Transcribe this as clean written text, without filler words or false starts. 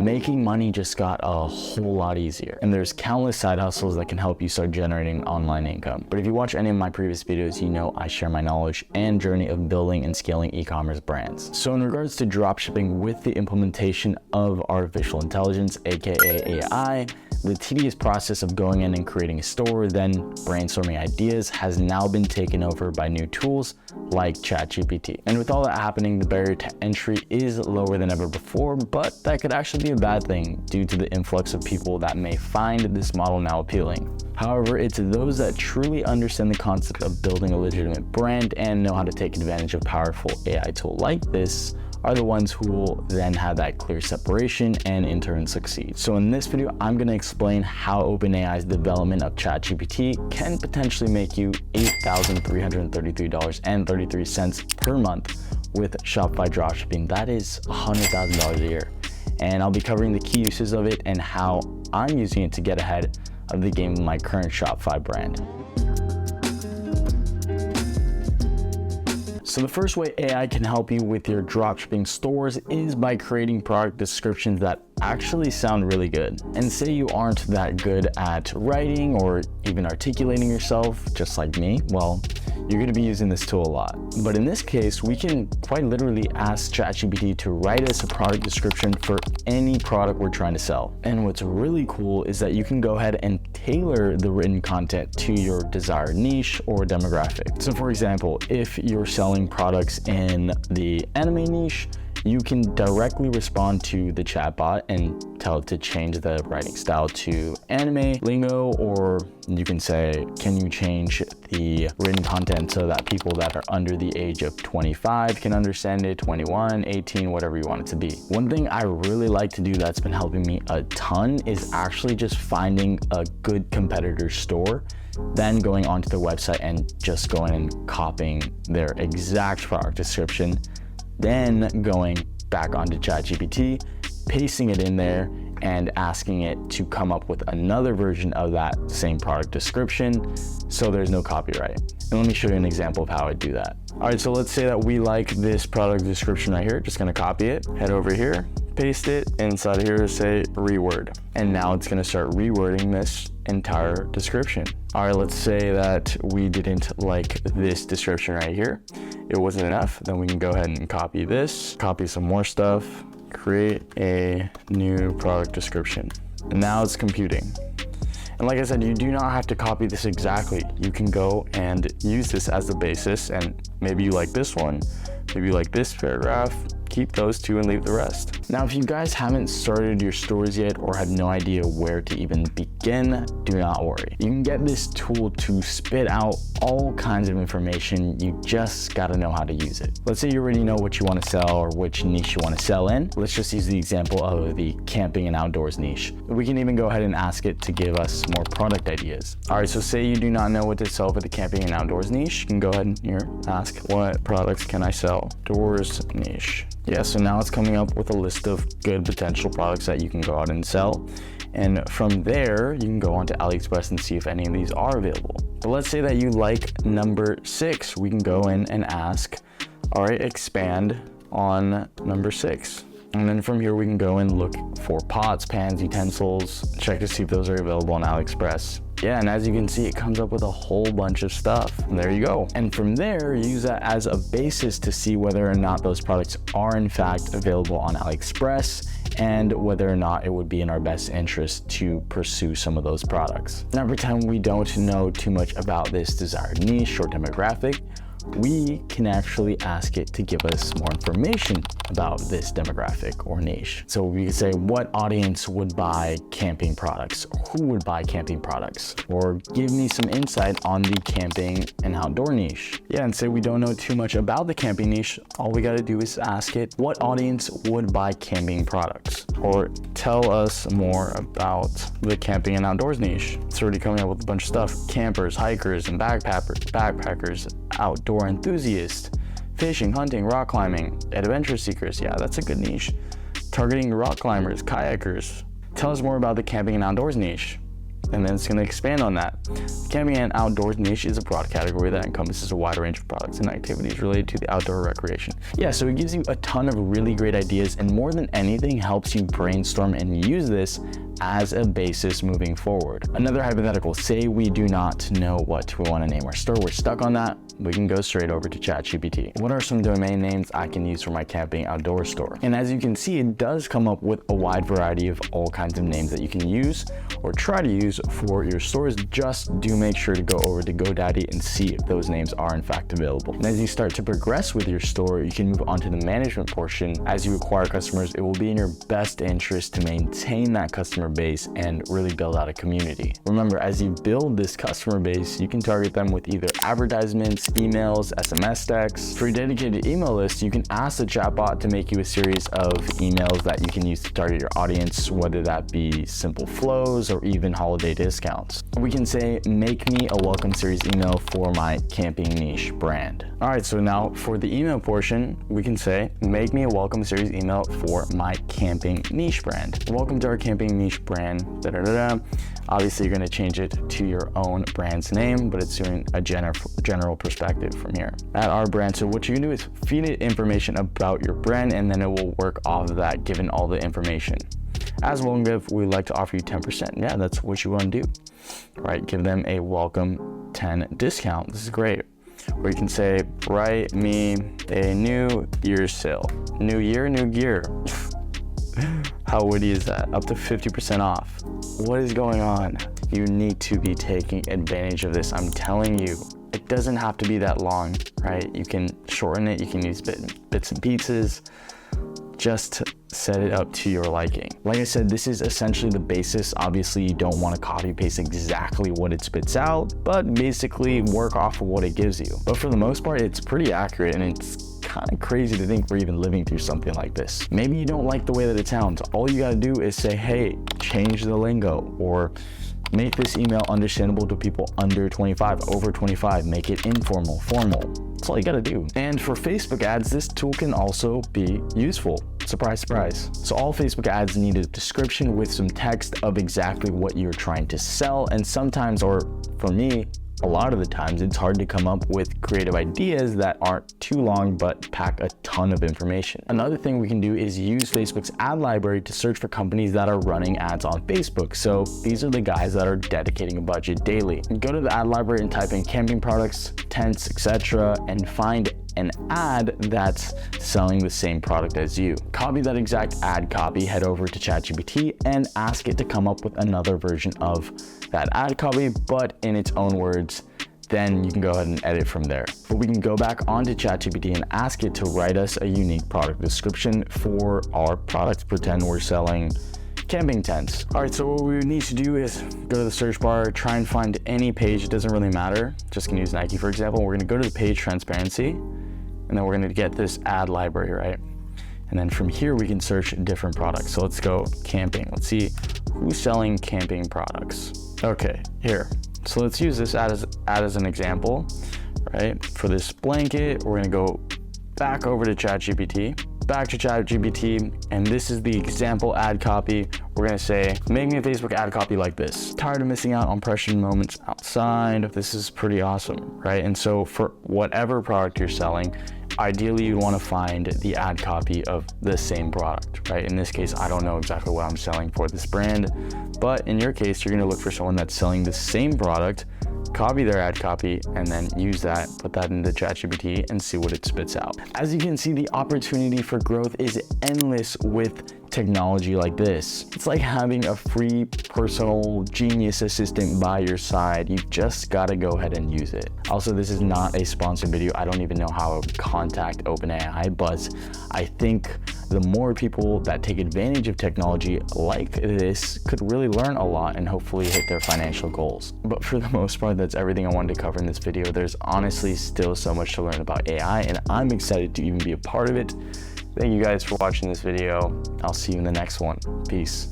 making money just got a whole lot easier. And there's countless side hustles that can help you start generating online income. But if you watch any of my previous videos, you know I share my knowledge and journey of building and scaling e-commerce brands. So in regards to dropshipping with the implementation of artificial intelligence, aka AI, the tedious process of going in and creating a store, then brainstorming ideas, has now been taken over by new tools like Chat GPT. And with all that happening, the barrier to entry is lower than ever before, but that could actually be a bad thing due to the influx of people that may find this model now appealing. However, it's those that truly understand the concept of building a legitimate brand and know how to take advantage of a powerful AI tool like this are the ones who will then have that clear separation and in turn succeed. So in this video, I'm going to explain how OpenAI's development of ChatGPT can potentially make you $8,333.33 per month with Shopify dropshipping. That is $100,000 a year. And I'll be covering the key uses of it and how I'm using it to get ahead of the game with my current Shopify brand. So the first way AI can help you with your dropshipping stores is by creating product descriptions that actually sound really good. And say you aren't that good at writing or even articulating yourself, just like me, well, you're gonna be using this tool a lot. But in this case, we can quite literally ask ChatGPT to write us a product description for any product we're trying to sell. And what's really cool is that you can go ahead and tailor the written content to your desired niche or demographic. So for example, if you're selling products in the anime niche, you can directly respond to the chatbot and tell it to change the writing style to anime, lingo, or you can say, can you change the written content so that people that are under the age of 25 can understand it, 21, 18, whatever you want it to be. One thing I really like to do that's been helping me a ton is actually just finding a good competitor store, then going onto their website and just going and copying their exact product description, then going back onto ChatGPT, pasting it in there, and asking it to come up with another version of that same product description so there's no copyright. And let me show you an example of how I do that. All right, so let's say that we like this product description right here. Just gonna copy it, head over here, paste it, inside of here say reword. And now it's gonna start rewording this entire description. All right, let's say that we didn't like this description right here. It wasn't enough, then we can go ahead and copy this, copy some more stuff, create a new product description. And now it's computing. And like I said, you do not have to copy this exactly. You can go and use this as the basis, and maybe you like this one, maybe you like this paragraph, keep those two and leave the rest. Now, if you guys haven't started your stores yet or have no idea where to even begin, do not worry. You can get this tool to spit out all kinds of information. You just gotta know how to use it. Let's say you already know what you wanna sell or which niche you wanna sell in. Let's just use the example of the camping and outdoors niche. We can even go ahead and ask it to give us more product ideas. All right, so say you do not know what to sell for the camping and outdoors niche. You can go ahead and here, ask what products can I sell? Doors niche. Yeah, so now it's coming up with a list of good potential products that you can go out and sell. And from there, you can go onto AliExpress and see if any of these are available. But let's say that you like number 6. We can go in and ask, all right, expand on number 6. And then from here, we can go and look for pots, pans, utensils, check to see if those are available on AliExpress. Yeah, and as you can see, it comes up with a whole bunch of stuff. And there you go. And from there, use that as a basis to see whether or not those products are in fact available on AliExpress and whether or not it would be in our best interest to pursue some of those products. Now, every time we don't know too much about this desired niche or demographic, we can actually ask it to give us more information about this demographic or niche. So we could say, what audience would buy camping products? Who would buy camping products? Or give me some insight on the camping and outdoor niche. Yeah, and say we don't know too much about the camping niche. All we gotta do is ask it, what audience would buy camping products? Or tell us more about the camping and outdoors niche. It's already coming up with a bunch of stuff. Campers, hikers, and backpackers, outdoor enthusiasts, fishing, hunting, rock climbing, adventure seekers. Yeah, that's a good niche. Targeting rock climbers, kayakers. Tell us more about the camping and outdoors niche. And then it's going to expand on that. Camping and outdoors niche is a broad category that encompasses a wide range of products and activities related to the outdoor recreation. Yeah, so it gives you a ton of really great ideas, and more than anything helps you brainstorm and use this as a basis moving forward. Another hypothetical, say we do not know what we want to name our store. We're stuck on that. We can go straight over to Chat GPT. What are some domain names I can use for my camping outdoor store? And as you can see, it does come up with a wide variety of all kinds of names that you can use or try to use for your stores. Just do make sure to go over to GoDaddy and see if those names are in fact available. And as you start to progress with your store, you can move on to the management portion. As you acquire customers, it will be in your best interest to maintain that customer base and really build out a community. Remember, as you build this customer base, you can target them with either advertisements, emails, SMS texts. For your dedicated email list, you can ask the chatbot to make you a series of emails that you can use to target your audience, whether that be simple flows or even holiday discounts. We can say, make me a welcome series email for my camping niche brand. All right, so now for the email portion, we can say, make me a welcome series email for my camping niche brand. Welcome to our camping niche brand, Obviously, you're going to change it to your own brand's name, but it's doing a general perspective from here. At our brand, so what you can do is feed it information about your brand, and then it will work off of that given all the information. As Welcome Gift, we'd like to offer you 10%. Yeah, that's what you want to do, right? Give them a welcome 10 discount. This is great. Or you can say, write me a new year sale. New year, new gear. How witty is that? Up to 50% off. What is going on? You need to be taking advantage of this. I'm telling you, it doesn't have to be that long, right? You can shorten it. You can use bits and pieces. Just set it up to your liking. Like I said, this is essentially the basis. Obviously, you don't want to copy paste exactly what it spits out, but basically work off of what it gives you. But for the most part, it's pretty accurate, and it's kind of crazy to think we're even living through something like this. Maybe you don't like the way that it sounds. All you gotta do is say, hey, change the lingo, or make this email understandable to people under 25, over 25, make it informal, formal. That's all you gotta do. And for Facebook ads, this tool can also be useful. Surprise, surprise. So all Facebook ads need a description with some text of exactly what you're trying to sell. And sometimes, or for me, a lot of the times, it's hard to come up with creative ideas that aren't too long but pack a ton of information. Another thing we can do is use Facebook's ad library to search for companies that are running ads on Facebook. So these are the guys that are dedicating a budget daily. Go to the ad library and type in camping products, tents, etc., and find an ad that's selling the same product as you. Copy that exact ad copy, head over to ChatGPT and ask it to come up with another version of that ad copy, but in its own words. Then you can go ahead and edit from there. But we can go back onto ChatGPT and ask it to write us a unique product description for our product. Pretend we're selling camping tents. All right, so what we need to do is go to the search bar, try and find any page. It doesn't really matter. Just gonna use Nike, for example. We're gonna go to the page transparency, and then we're gonna get this ad library, right? And then from here, we can search different products. So let's go camping. Let's see who's selling camping products. Okay, here. So let's use this ad as an example, right? For this blanket, we're gonna go back over to ChatGPT, and this is the example ad copy. We're gonna say, make me a Facebook ad copy like this. Tired of missing out on precious moments outside. This is pretty awesome, right? And so for whatever product you're selling, ideally you'd wanna find the ad copy of the same product, right? In this case, I don't know exactly what I'm selling for this brand, but in your case, you're gonna look for someone that's selling the same product, copy their ad copy, and then use that, put that into ChatGPT and see what it spits out. As you can see, the opportunity for growth is endless with technology like this. It's like having a free personal genius assistant by your side. You just gotta go ahead and use it. Also, this is not a sponsored video. I don't even know how I would contact OpenAI, but I think the more people that take advantage of technology like this could really learn a lot and hopefully hit their financial goals. But for the most part, that's everything I wanted to cover in this video. There's honestly still so much to learn about AI, and I'm excited to even be a part of it. Thank you guys for watching this video. I'll see you in the next one. Peace.